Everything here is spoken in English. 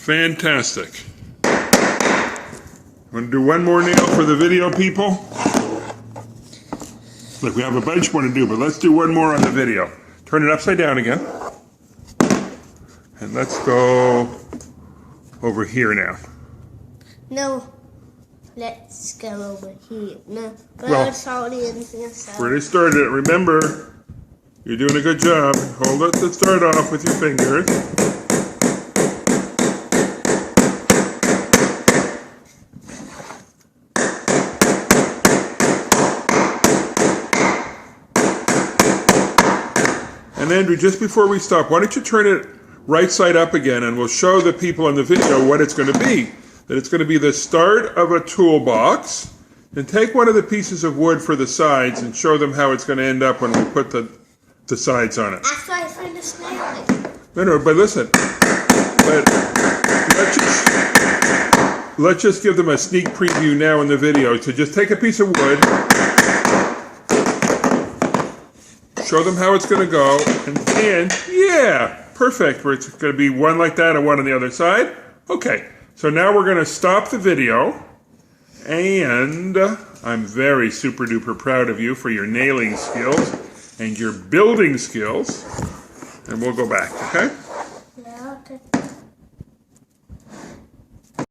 Fantastic. Want to do one more nail for the video, people? Look, we have a bunch more to do, but let's do one more on the video. Turn it upside down again. And let's go over here now. No. Let's go over here. No. Well, it's already in here, so. we already started it. Remember, you're doing a good job. Hold it to start off with your fingers. And Andrew, just before we stop, why don't you turn it right side up again, and we'll show the people in the video what it's going to be. That it's going to be the start of a toolbox. And take one of the pieces of wood for the sides and show them how it's going to end up when we put the sides on it. After I find a snail. No, but listen. But let's just give them a sneak preview now in the video. So just take a piece of wood, show them how it's going to go, and yeah, perfect. Where it's going to be one like that and one on the other side. Okay, so now we're going to stop the video, and I'm very super duper proud of you for your nailing skills and your building skills, and we'll go back, okay? Yeah, okay.